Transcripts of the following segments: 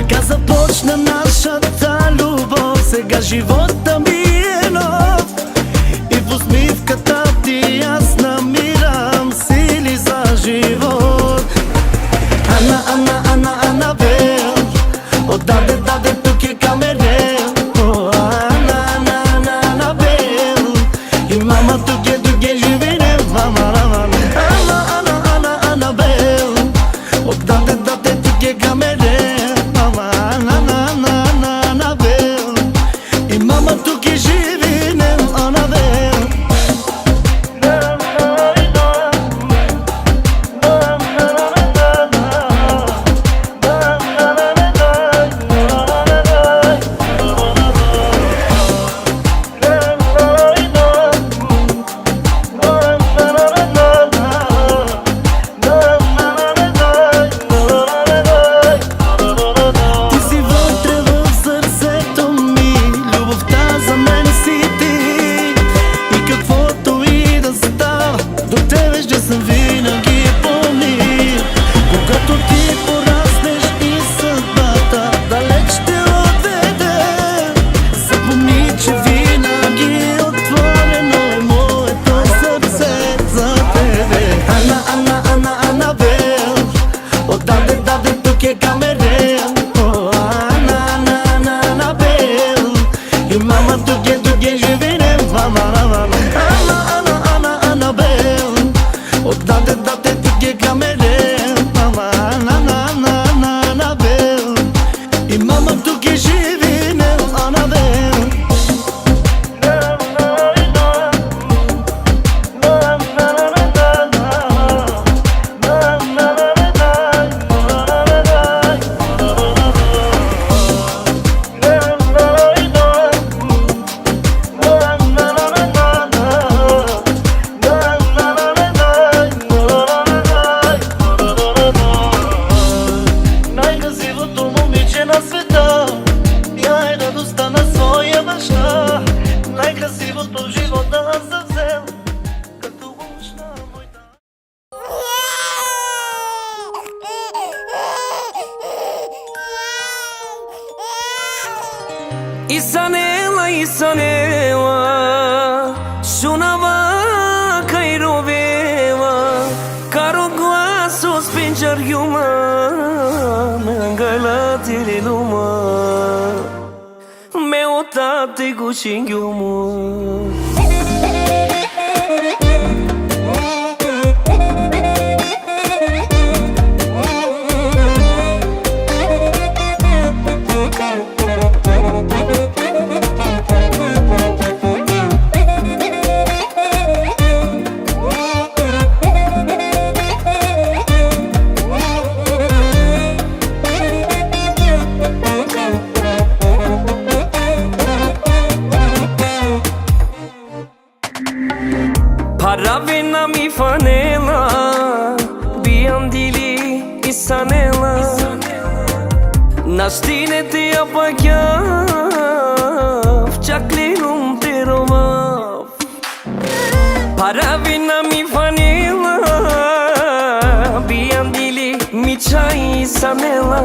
Така започна нашата любов, сега живота ми е нов. И в усмивката ти аз намирам сили за живот. Анабел, даде, тук е камерел. Анабел, и мама тук е живене. Анабел, даде, тук е камерел. Анабел, и мама тук е живене. Анабел. Isanela, sunava kai roveva, caro guaso spinger yuma, mangala tiri luma, me otate guchin yumu. Paravena mi fanela, biandili isanela, nastine te apagyav, chaklinum te romav. Paravena mi fanela, biandili mi chai isanela,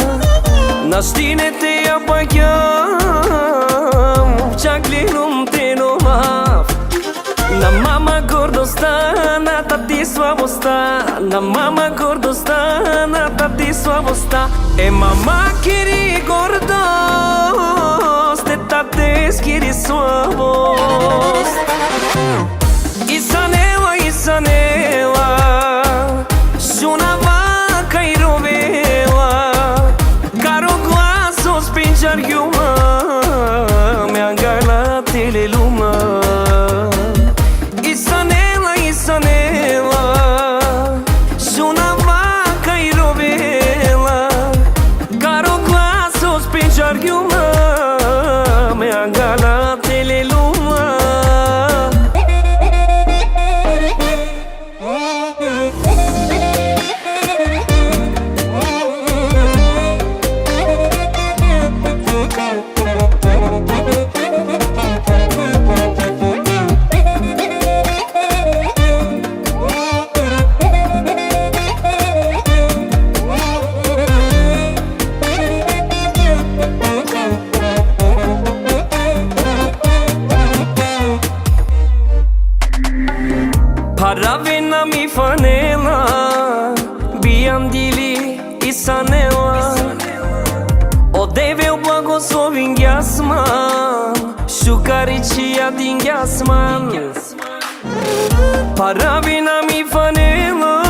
nastine te apagyav, chaklinum te romav. Na mama gordostana, tati slavosta. Na mama gordostana, tati slavosta. E mama kiri gordost, e tate skiri slavost. Isanela, isanela, sunava kai rovela, caro glaso spinger yuma, me angala tele luma. Isanela, sunava kai rovela, caro glaso spinge asman Shukaricia din gasman Parabina mi fanela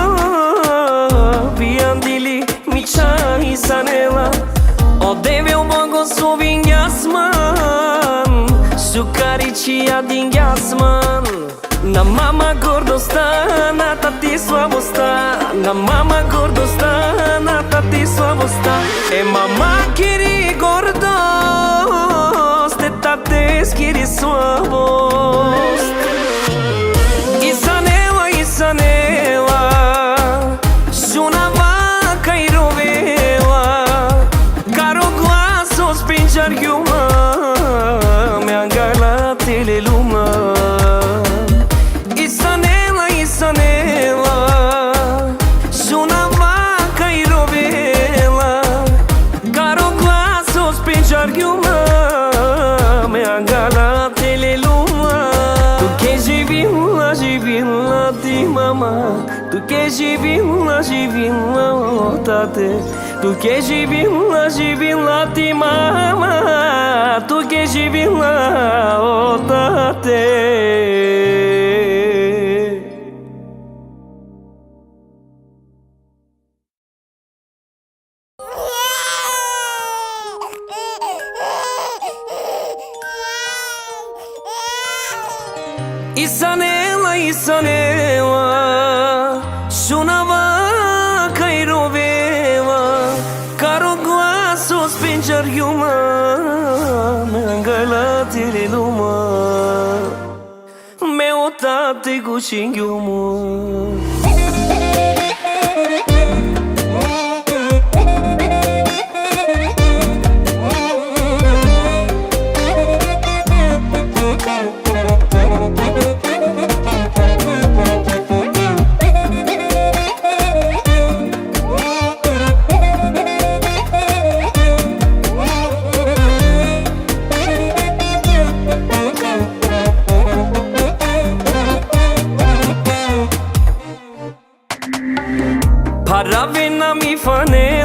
Biandili mi chai sanela O deve un bongo su vin gasman Shukaricia din gasman Na mama gordo sta, na tati slabo sta Na mama gordo sta, na tati slabo sta E mama kiri gordo Ste tate skiri slabost Isanela, Isanela Shuna vaca i rovela Caro glaso spingar yuma Mi-a la teleluma Isanela, Isanela Shuna vaca i rovela Caro glaso spingar yuma Mi-a la teleluma Tu que jivi la ti mama Tu que jivi la o tate Tu que jivi la ti mama Tu que jivi la o tate Isanela, Isanela Shuna vaca i rovela Caro glaso spingar yuma Mangala teleluma Meu tate guchin yumu Paravina mi fane